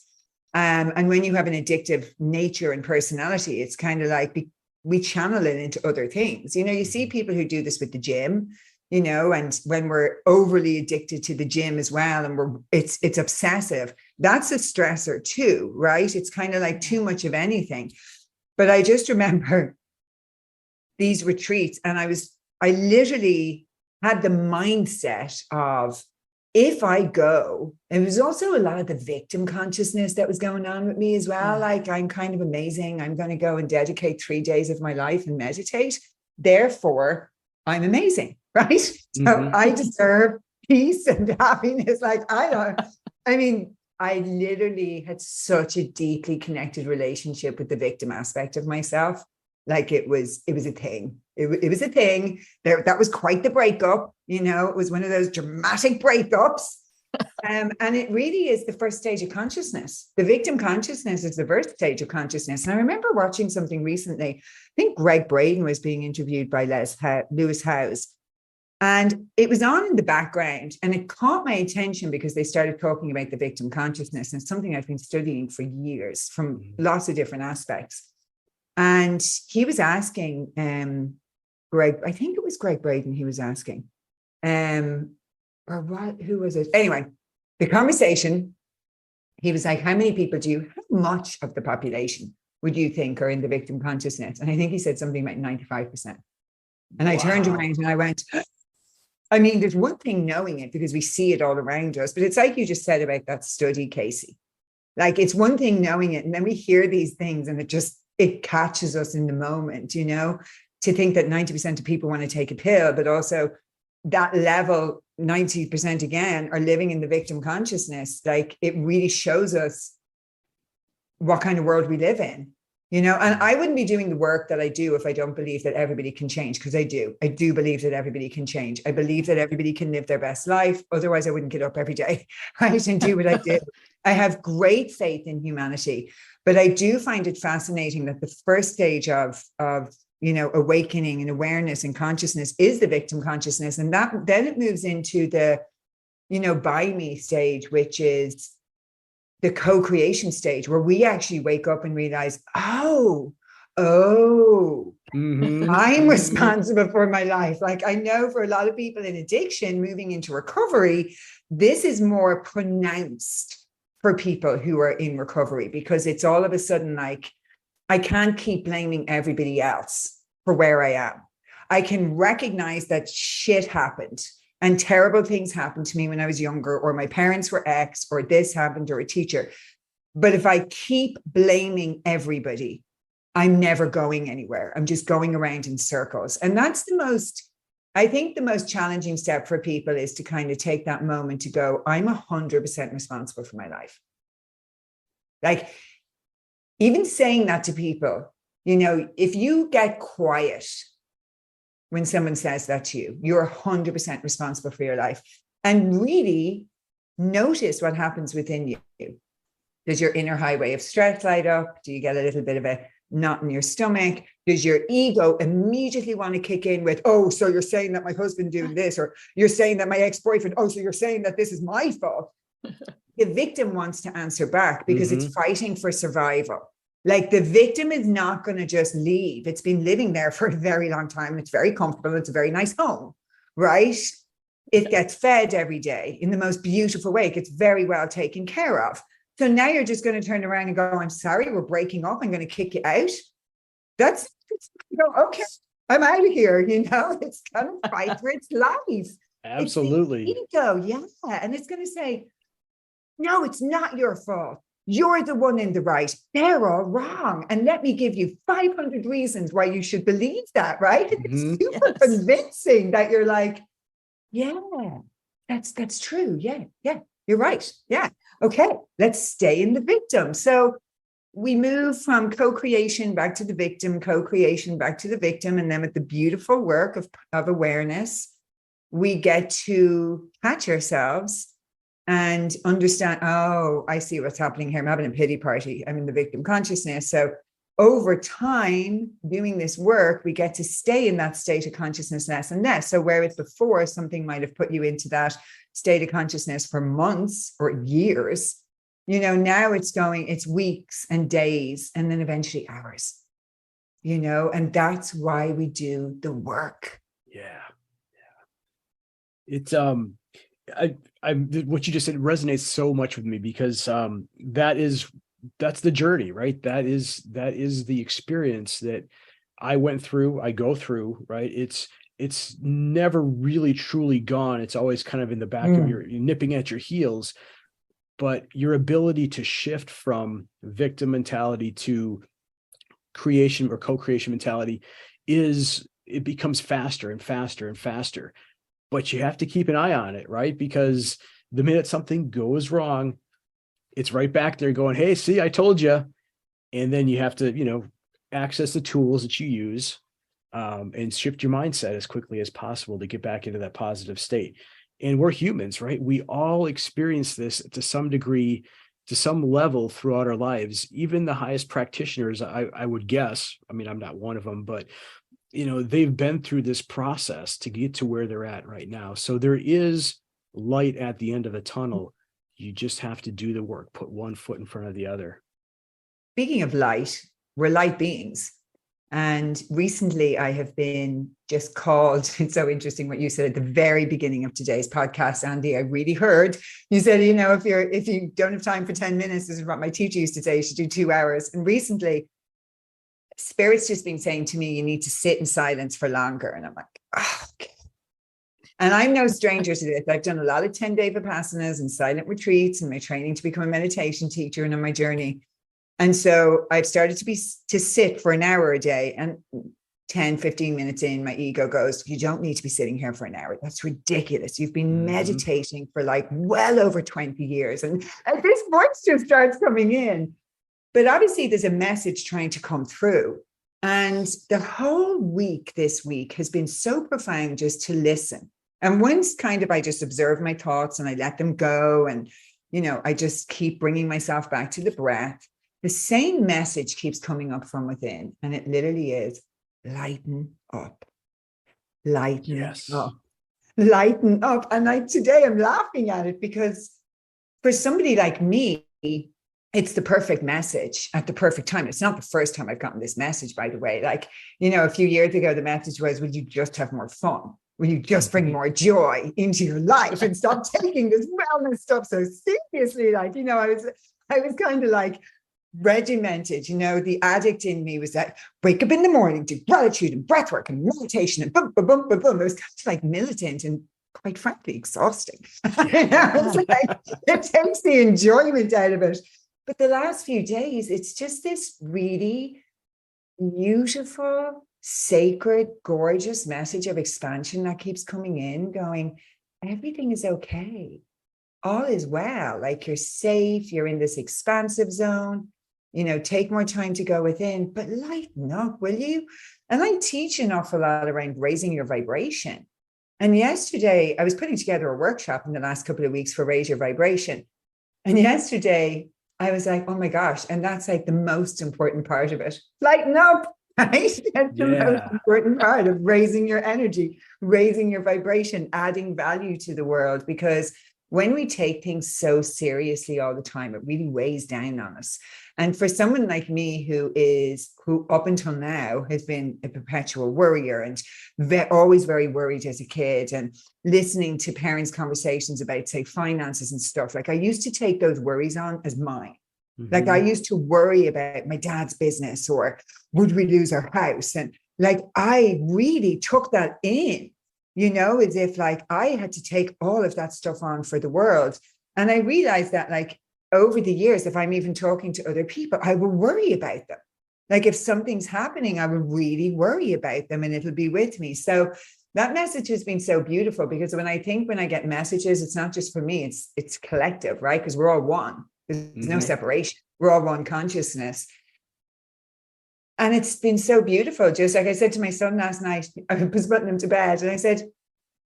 And when you have an addictive nature and personality, it's kind of like we channel it into other things. You know, you see people who do this with the gym, you know, and when we're overly addicted to the gym as well, and it's obsessive, that's a stressor too, right? It's kind of like too much of anything. But I just remember these retreats, and I literally had the mindset of, if I go, and it was also a lot of the victim consciousness that was going on with me as well. Yeah. Like, I'm kind of amazing. I'm going to go and dedicate 3 days of my life and meditate. Therefore, I'm amazing, right? So I deserve peace and happiness. Like, I literally had such a deeply connected relationship with the victim aspect of myself. Like, it was a thing. It was a thing. That was quite the breakup. You know, it was one of those dramatic breakups. And it really is the first stage of consciousness. The victim consciousness is the first stage of consciousness. And I remember watching something recently. I think Greg Braden was being interviewed by Lewis Howes. And it was on in the background, and it caught my attention because they started talking about the victim consciousness. And it's something I've been studying for years from lots of different aspects. And he was asking Greg, I think it was Greg Braden he was asking, or what, who was it? Anyway, the conversation, he was like, how many people how much of the population would you think are in the victim consciousness? And I think he said something like 95%. And I turned around and I went, I mean, there's one thing knowing it because we see it all around us, but it's like you just said about that study, Casey. Like, it's one thing knowing it, and then we hear these things and it catches us in the moment, you know, to think that 90% of people want to take a pill, but also that level, 90% again, are living in the victim consciousness. Like, it really shows us what kind of world we live in, you know. And I wouldn't be doing the work that I do if I don't believe that everybody can change, because I do believe that everybody can change. I believe that everybody can live their best life. Otherwise I wouldn't get up every day, right, and do what I do. I have great faith in humanity, but I do find it fascinating that the first stage of you know, awakening and awareness and consciousness is the victim consciousness. And that then it moves into the, you know, by me stage, which is the co-creation stage, where we actually wake up and realize, I'm responsible for my life. Like, I know for a lot of people in addiction moving into recovery, this is more pronounced for people who are in recovery, because it's all of a sudden like, I can't keep blaming everybody else for where I am. I can recognize that shit happened and terrible things happened to me when I was younger, or my parents were X, or this happened, or a teacher. But if I keep blaming everybody, I'm never going anywhere. I'm just going around in circles. And that's I think the most challenging step for people is to kind of take that moment to go, I'm 100% responsible for my life. Like, even saying that to people, you know, if you get quiet when someone says that to you, you're 100% responsible for your life. And really notice what happens within you. Does your inner highway of stress light up? Do you get a little bit of a knot in your stomach? Does your ego immediately want to kick in with, oh, so you're saying that my husband doing this, or you're saying that my ex-boyfriend, oh, so you're saying that this is my fault? The victim wants to answer back because it's fighting for survival. Like, the victim is not going to just leave. It's been living there for a very long time. It's very comfortable. It's a very nice home, right? It gets fed every day in the most beautiful way. It gets very well taken care of. So now you're just going to turn around and go, I'm sorry, we're breaking up. I'm going to kick you out. That's, you know, okay, I'm out of here. You know, it's going to fight for its life. Absolutely. It's the ego, yeah. And it's going to say, no, it's not your fault. You're the one in the right. They're all wrong. And let me give you 500 reasons why you should believe that, right? It's super convincing that you're like, yeah, that's true. Yeah, you're right. Yeah. Okay, let's stay in the victim. So we move from co-creation back to the victim, co-creation back to the victim. And then with the beautiful work of awareness, we get to catch ourselves and understand, oh, I see what's happening here. I'm having a pity party. I'm in the victim consciousness. So over time, doing this work, we get to stay in that state of consciousness less and less. So whereas before something might have put you into that state of consciousness for months or years, you know, now it's weeks and days and then eventually hours, you know, and that's why we do the work. Yeah. It's, what you just said resonates so much with me, because that's the journey, right? That is the experience that I went through, I go through, right? It's never really truly gone. It's always kind of in the back of you're nipping at your heels, but your ability to shift from victim mentality to creation or co-creation mentality it becomes faster and faster and faster. But you have to keep an eye on it, right? Because the minute something goes wrong, it's right back there going, hey, see, I told you. And then you have to, you know, access the tools that you use and shift your mindset as quickly as possible to get back into that positive state. And we're humans, right? We all experience this to some degree, to some level throughout our lives. Even the highest practitioners, I would guess, I mean, I'm not one of them, but you know, they've been through this process to get to where they're at right now. So there is light at the end of the tunnel. You just have to do the work, put one foot in front of the other. Speaking of light, we're light beings. And recently I have been just called, it's so interesting what you said at the very beginning of today's podcast, Andy. I really heard you said, you know, if you don't have time for 10 minutes, this is what my teacher used to say, you should do 2 hours. And recently Spirit's just been saying to me, you need to sit in silence for longer. And I'm like, oh, okay. And I'm no stranger to this. I've done a lot of 10-day Vipassanas and silent retreats and my training to become a meditation teacher and on my journey. And so I've started to sit for an hour a day, and 10, 15 minutes in, my ego goes, you don't need to be sitting here for an hour. That's ridiculous. You've been meditating for like well over 20 years. And this voice just starts coming in. But obviously there's a message trying to come through. And the whole week this week has been so profound just to listen. And once kind of I just observe my thoughts and I let them go. And, you know, I just keep bringing myself back to the breath. The same message keeps coming up from within. And it literally is, lighten up, lighten up, lighten up. And today I'm laughing at it because for somebody like me, it's the perfect message at the perfect time. It's not the first time I've gotten this message, by the way. Like, you know, a few years ago, the message was, will you just have more fun? Will you just bring more joy into your life and stop taking this wellness stuff so seriously? Like, you know, I was kind of like, regimented, you know, the addict in me was that wake up in the morning, do gratitude and breath work and meditation and boom, boom, boom, boom, boom. It was kind of like militant and quite frankly exhausting. You know, it's like, it takes the enjoyment out of it. But the last few days, it's just this really beautiful, sacred, gorgeous message of expansion that keeps coming in, going, everything is okay. All is well. Like, you're safe. You're in this expansive zone. You know, take more time to go within, but lighten up, will you? And I teach an awful lot around raising your vibration. And yesterday, I was putting together a workshop in the last couple of weeks for Raise Your Vibration. And yesterday, I was like, oh my gosh. And that's like the most important part of it. Lighten up, right? That's the most important part of raising your energy, raising your vibration, adding value to the world. Because when we take things so seriously all the time, it really weighs down on us. And for someone like me who up until now has been a perpetual worrier and always very worried as a kid, and listening to parents' conversations about, say, finances and stuff, like I used to take those worries on as mine. Like I used to worry about my dad's business, or would we lose our house? And like, I really took that in. You know, as if like I had to take all of that stuff on for the world. And I realized that, like, over the years, if I'm even talking to other people, I will worry about them. Like, if something's happening, I will really worry about them and it'll be with me. So that message has been so beautiful, because when I get messages, it's not just for me, it's collective, right? Because we're all one. There's no separation. We're all one consciousness. And it's been so beautiful. Just like I said to my son last night, I was putting him to bed and I said,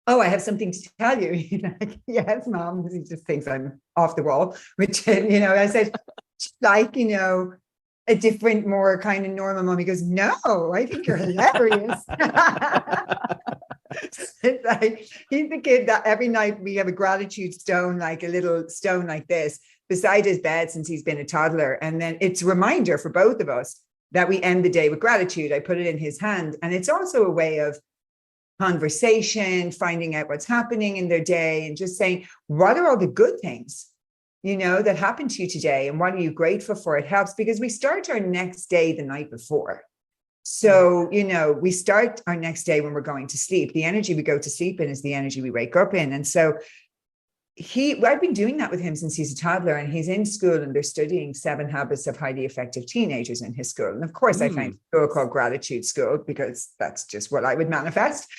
oh, I have something to tell you. He's like, yes, Mom. He just thinks I'm off the wall, which, you know, I said, like, you know, a different, more kind of normal mom. He goes, no, I think you're hilarious. It's like, he's the kid that every night we have a gratitude stone, like a little stone like this beside his bed since he's been a toddler. And then it's a reminder for both of us that we end the day with gratitude. I put it in his hand. And it's also a way of conversation, finding out what's happening in their day and just saying, what are all the good things, you know, that happened to you today? And what are you grateful for? It helps because we start our next day the night before. So, you know, we start our next day when we're going to sleep. The energy we go to sleep in is the energy we wake up in. And so I've been doing that with him since he's a toddler, and he's in school and they're studying 7 habits of highly effective teenagers in his school. And of course, I found a school called Gratitude School because that's just what I would manifest.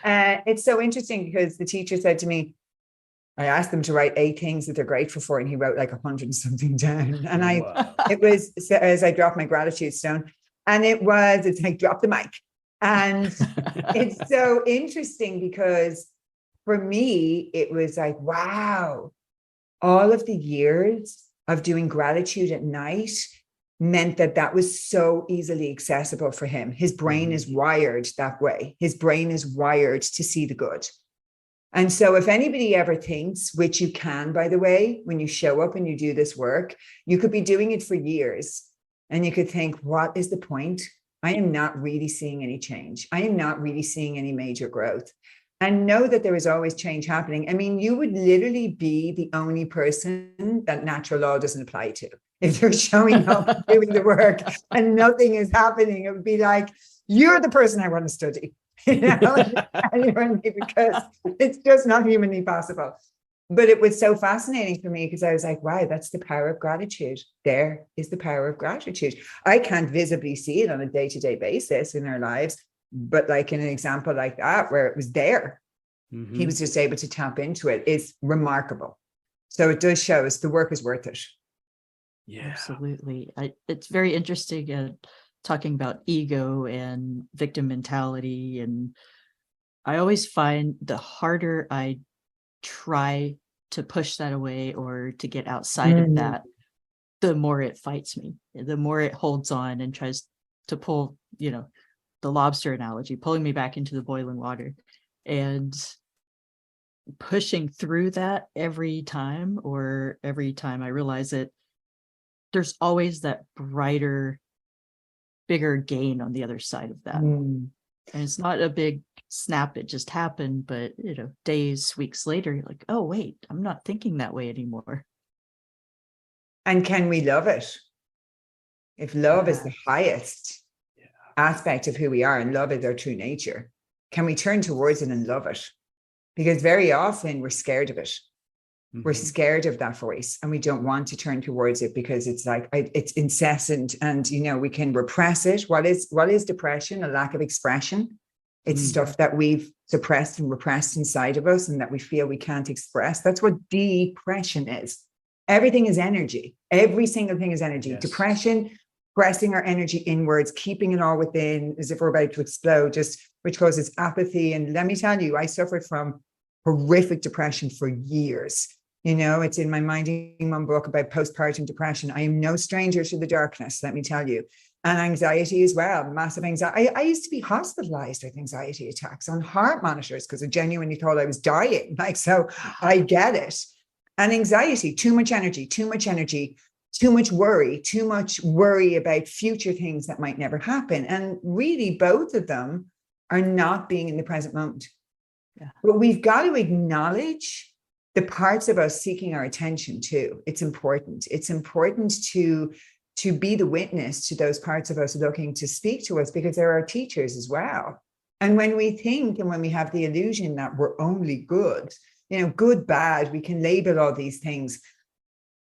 It's so interesting because the teacher said to me, I asked them to write 8 things that they're grateful for, and he wrote like 100 and something down. And it was as I dropped my gratitude stone, and it's like drop the mic. And it's so interesting because for me, it was like, wow, all of the years of doing gratitude at night meant that was so easily accessible for him. His brain is wired that way. His brain is wired to see the good. And so if anybody ever thinks, which you can, by the way, when you show up and you do this work, you could be doing it for years and you could think, what is the point? I am not really seeing any change. I am not really seeing any major growth. And know that there is always change happening. I mean, you would literally be the only person that natural law doesn't apply to. if they're showing up and doing the work and nothing is happening. It would be like, you're the person I want to study, because it's just not humanly possible. But it was so fascinating for me because I was like, wow, that's the power of gratitude. There is the power of gratitude. I can't visibly see it on a day-to-day basis in our lives, but like in an example like that, where it was there, he was just able to tap into it, is remarkable. So it does show us the work is worth it. Yeah, absolutely. It's very interesting talking about ego and victim mentality. And I always find the harder I try to push that away or to get outside of that, the more it fights me, the more it holds on and tries to pull, the lobster analogy, pulling me back into the boiling water. And pushing through that every time I realize it, there's always that brighter, bigger gain on the other side of that. And it's not a big snap, it just happened, but days, weeks later, you're like, oh wait, I'm not thinking that way anymore. And can we love it? If love is the highest aspect of who we are, and love is our true nature, can we turn towards it and love it? Because very often we're scared of it. We're scared of that voice, and we don't want to turn towards it because it's like, it's incessant, and we can repress it. What is depression? A lack of expression. It's stuff that we've suppressed and repressed inside of us and that we feel we can't express. That's what depression is. Everything is energy. Every single thing is energy. Yes. Depression, pressing our energy inwards, keeping it all within as if we're about to explode, which causes apathy. And let me tell you, I suffered from horrific depression for years. It's in my Minding Mum book about postpartum depression. I am no stranger to the darkness, let me tell you. And anxiety as well, massive anxiety. I used to be hospitalized with anxiety attacks on heart monitors because I genuinely thought I was dying. So I get it. And anxiety, too much energy, too much worry about future things that might never happen. And really, both of them are not being in the present moment. Yeah. But we've got to acknowledge the parts of us seeking our attention too. It's important. It's important to be the witness to those parts of us looking to speak to us, because they're our teachers as well. And when we think and when we have the illusion that we're only good, good, bad, we can label all these things.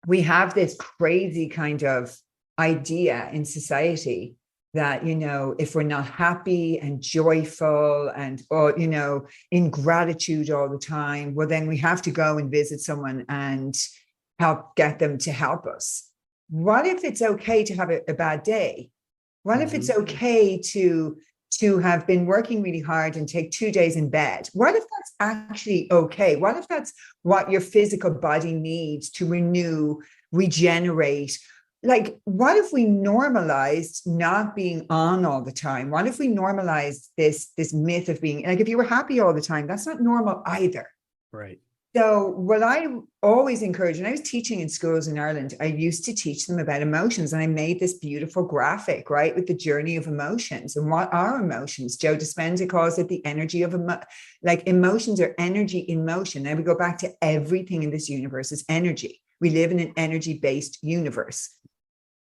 We have this crazy kind of idea in society that, if we're not happy and joyful and, in gratitude all the time, well, then we have to go and visit someone and help get them to help us. What if it's okay to have a bad day? What if it's okay to have been working really hard and take 2 days in bed? What if that's actually okay? What if that's what your physical body needs to renew, regenerate? Like, what if we normalized not being on all the time? What if we normalized this myth of being, like, if you were happy all the time, that's not normal either. Right. So what I always encourage, when I was teaching in schools in Ireland, I used to teach them about emotions, and I made this beautiful graphic, right, with the journey of emotions. And what are emotions? Joe Dispenza calls it the energy of emotions are energy in motion. Now we go back to everything in this universe is energy. We live in an energy-based universe.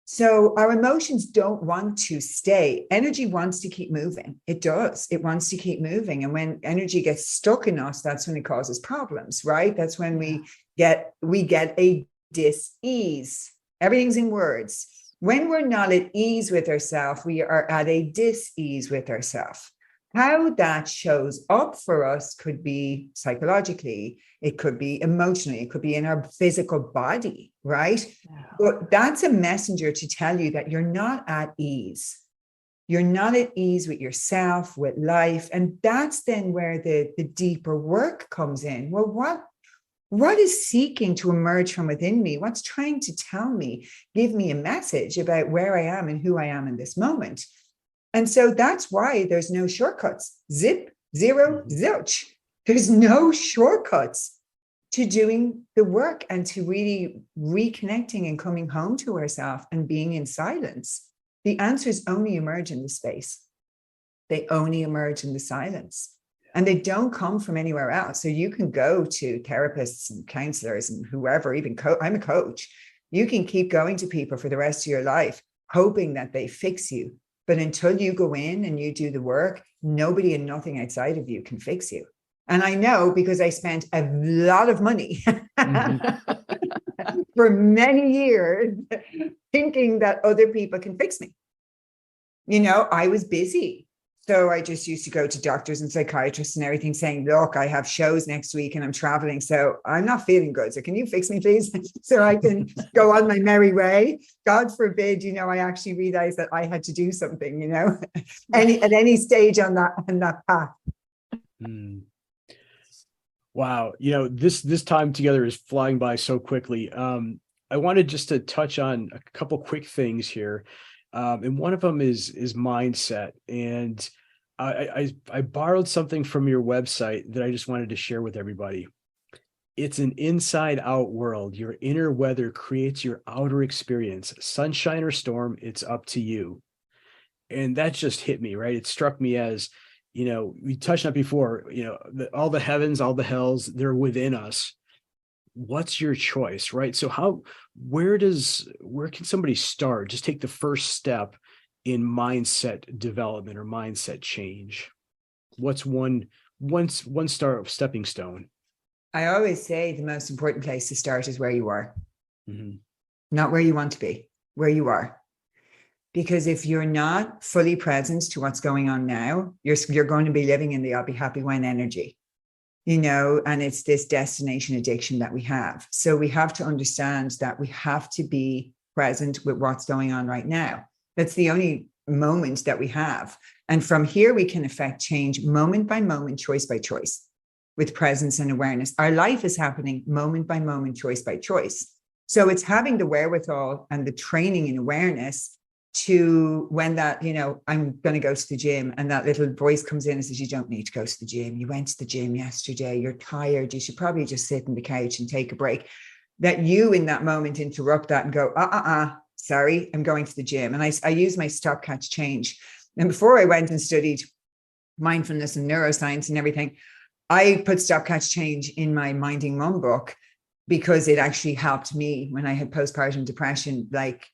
So our emotions don't want to stay. Energy wants to keep moving. It does. It wants to keep moving. And when energy gets stuck in us, that's when it causes problems, right? That's when we get a dis-ease. Everything's in words. When we're not at ease with ourselves, we are at a dis-ease with ourselves. How that shows up for us could be psychologically, it could be emotionally, it could be in our physical body, right? Yeah. But that's a messenger to tell you that you're not at ease. You're not at ease with yourself, with life. And that's then where the deeper work comes in. Well, what is seeking to emerge from within me? What's trying to tell me, give me a message about where I am and who I am in this moment? And so that's why there's no shortcuts. Zip, zero, zilch. There's no shortcuts to doing the work and to really reconnecting and coming home to ourselves and being in silence. The answers only emerge in the space. They only emerge in the silence. And they don't come from anywhere else. So you can go to therapists and counselors and whoever, even I'm a coach. You can keep going to people for the rest of your life, hoping that they fix you. But until you go in and you do the work, nobody and nothing outside of you can fix you. And I know because I spent a lot of money for many years thinking that other people can fix me. You know, I was busy. So I just used to go to doctors and psychiatrists and everything saying, look, I have shows next week and I'm traveling, so I'm not feeling good. So can you fix me, please? So I can go on my merry way. God forbid, you know, I actually realized that I had to do something, you know, at any stage on that path. Mm. Wow. You know, this time together is flying by so quickly. I wanted just to touch on a couple quick things here. And one of them is mindset. And I borrowed something from your website that I just wanted to share with everybody. It's an inside out world. Your inner weather creates your outer experience. Sunshine or storm, it's up to you. And that just hit me, right? It struck me as, you know, we touched on it before, you know, all the heavens, all the hells, they're within us. What's your choice, right? So where can somebody start? Just take the first step in mindset development or mindset change. What's one stepping stone? I always say the most important place to start is where you are, Mm-hmm. not where you want to be, where you are. Because if you're not fully present to what's going on now, you're going to be living in the I'll be happy when energy, you know, and it's this destination addiction that we have. So we have to understand that we have to be present with what's going on right now. That's the only moment that we have. And from here, we can affect change moment by moment, choice by choice, with presence and awareness. Our life is happening moment by moment, choice by choice. So it's having the wherewithal and the training in awareness to when that, you know, I'm going to go to the gym and that little voice comes in and says, you don't need to go to the gym. You went to the gym yesterday. You're tired. You should probably just sit on the couch and take a break. That you in that moment interrupt that and go, sorry, I'm going to the gym. And I use my stop, catch, change. And before I went and studied mindfulness and neuroscience and everything, I put stop, catch, change in my Minding Mum book because it actually helped me when I had postpartum depression, like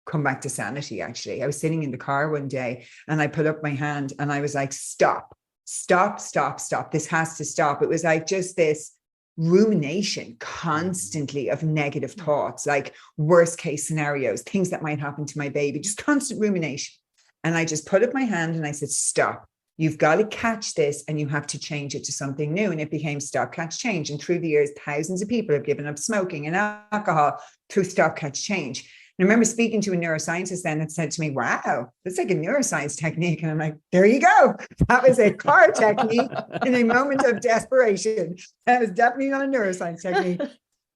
come back to sanity. Actually, I was sitting in the car one day and I put up my hand and I was like, stop. This has to stop. It was like just this rumination constantly of negative thoughts, like worst case scenarios, things that might happen to my baby, just constant rumination. And I just put up my hand and I said, stop. You've got to catch this and you have to change it to something new. And it became stop, catch, change. And through the years, thousands of people have given up smoking and alcohol through stop, catch, change. I remember speaking to a neuroscientist then that said to me, wow, that's like a neuroscience technique. And I'm like, there you go. That was a car technique in a moment of desperation. That was definitely not a neuroscience technique.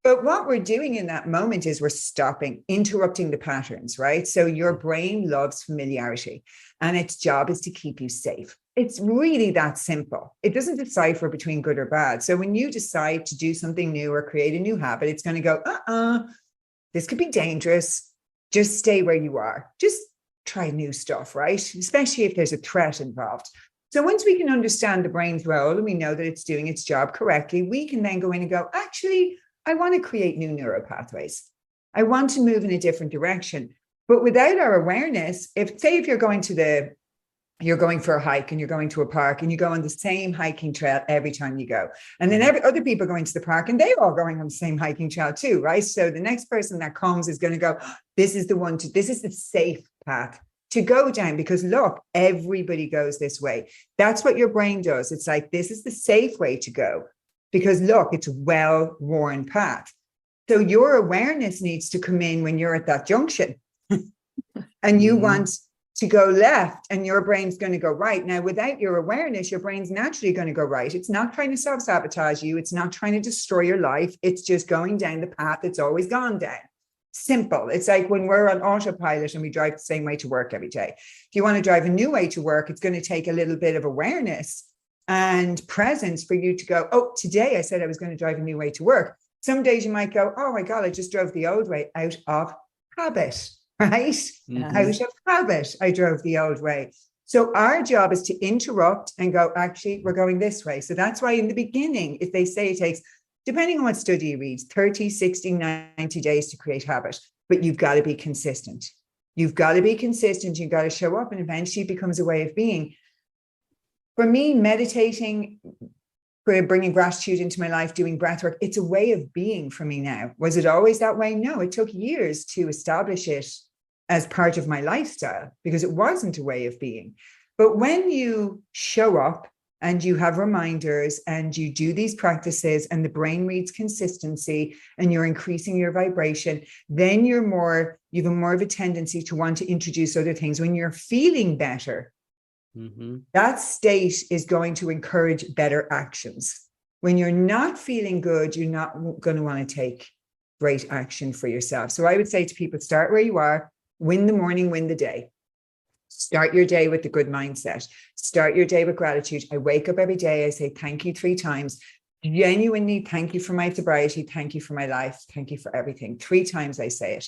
But what we're doing in that moment is we're stopping, interrupting the patterns, right? So your brain loves familiarity and its job is to keep you safe. It's really that simple. It doesn't decipher between good or bad. So when you decide to do something new or create a new habit, it's going to go, this could be dangerous. Just stay where you are. Just try new stuff, right? Especially if there's a threat involved. So once we can understand the brain's role and we know that it's doing its job correctly, we can then go in and go, actually, I want to create new neural pathways. I want to move in a different direction. But without our awareness, if you're going for a hike and you're going to a park and you go on the same hiking trail every time you go. And then other people are going to the park and they're all going on the same hiking trail too, right? So the next person that comes is going to go, this is the safe path to go down because look, everybody goes this way. That's what your brain does. It's like, this is the safe way to go because look, it's a well-worn path. So your awareness needs to come in when you're at that junction and you want to go left and your brain's going to go right. Now, without your awareness, your brain's naturally going to go right. It's not trying to self-sabotage you. It's not trying to destroy your life. It's just going down the path it's always gone down. Simple. It's like when we're on autopilot and we drive the same way to work every day. If you want to drive a new way to work, it's going to take a little bit of awareness and presence for you to go, oh, today I said I was going to drive a new way to work. Some days you might go, oh my God, I just drove the old way out of habit. Right? Mm-hmm. Out of habit, I drove the old way. So our job is to interrupt and go, actually, we're going this way. So that's why in the beginning, if they say it takes depending on what study you read, 30, 60, 90 days to create habit. But you've got to be consistent. You've got to be consistent. You've got to show up, and eventually it becomes a way of being. For me, meditating, for bringing gratitude into my life, doing breath work, it's a way of being for me now. Was it always that way? No, it took years to establish it as part of my lifestyle because it wasn't a way of being. But when you show up and you have reminders and you do these practices and the brain reads consistency and you're increasing your vibration, then you have more of a tendency to want to introduce other things. When you're feeling better, that state is going to encourage better actions. When you're not feeling good, you're not going to want to take great action for yourself. So I would say to people, start where you are, win the morning, win the day. Start your day with a good mindset. Start your day with gratitude. I wake up every day. I say thank you 3 times. Genuinely, thank you for my sobriety. Thank you for my life. Thank you for everything. 3 times I say it.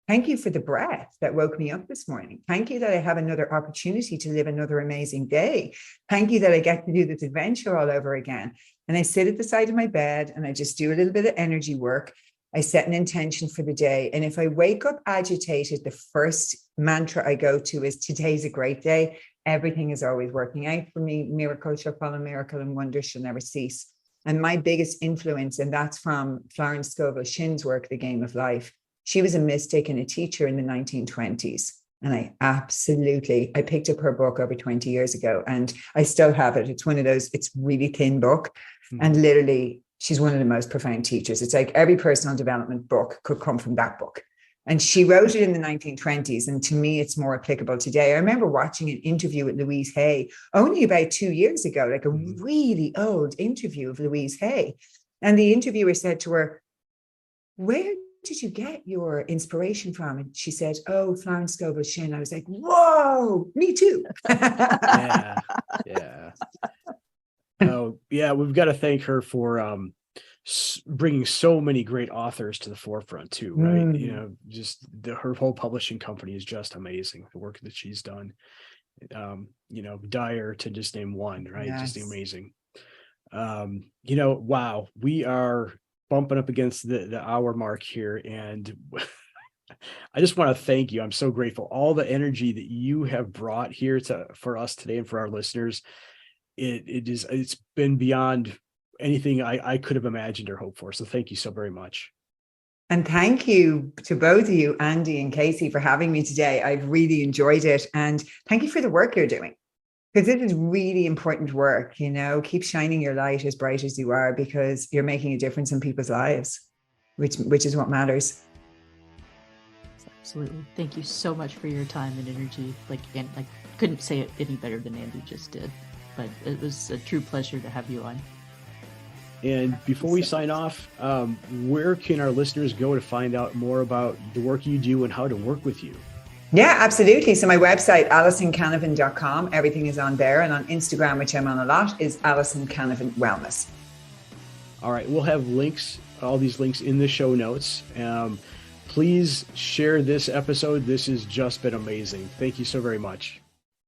Thank you for the breath that woke me up this morning. Thank you that I have another opportunity to live another amazing day. Thank you that I get to do this adventure all over again. And I sit at the side of my bed and I just do a little bit of energy work. I set an intention for the day. And if I wake up agitated, the first mantra I go to is, today's a great day. Everything is always working out for me. Miracle shall follow miracle and wonder shall never cease. And my biggest influence, and that's from Florence Scovel Shinn's work, The Game of Life. She was a mystic and a teacher in the 1920s. And I picked up her book over 20 years ago and I still have it. It's one of those, it's really thin book. And literally, she's one of the most profound teachers. It's like every personal development book could come from that book. And she wrote it in the 1920s. And to me, it's more applicable today. I remember watching an interview with Louise Hay only about 2 years ago, like a really old interview of Louise Hay. And the interviewer said to her, where did you get your inspiration from? And she said, oh, Florence Scovel Shinn. I was like, whoa, me too. Yeah. Oh, yeah. We've got to thank her for bringing so many great authors to the forefront too, right? You know, just her whole publishing company is just amazing. The work that she's done, you know, Dyer to just name one, right? Yes. Just amazing. You know, wow, we are bumping up against the hour mark here. And I just want to thank you. I'm so grateful. All the energy that you have brought here for us today and for our listeners, it's been beyond anything I could have imagined or hoped for. So thank you so very much. And thank you to both of you, Andy and Casey, for having me today. I've really enjoyed it. And thank you for the work you're doing, because it is really important work. You know, keep shining your light as bright as you are, because you're making a difference in people's lives, which is what matters. Absolutely. Thank you so much for your time and energy. And I couldn't say it any better than Andy just did, but it was a true pleasure to have you on. And before we sign off, where can our listeners go to find out more about the work you do and how to work with you? Yeah, absolutely. So my website, AlisonCanavan.com, everything is on there. And on Instagram, which I'm on a lot, is Alison Canavan Wellness. All right. We'll have links, all these links in the show notes. Please share this episode. This has just been amazing. Thank you so very much.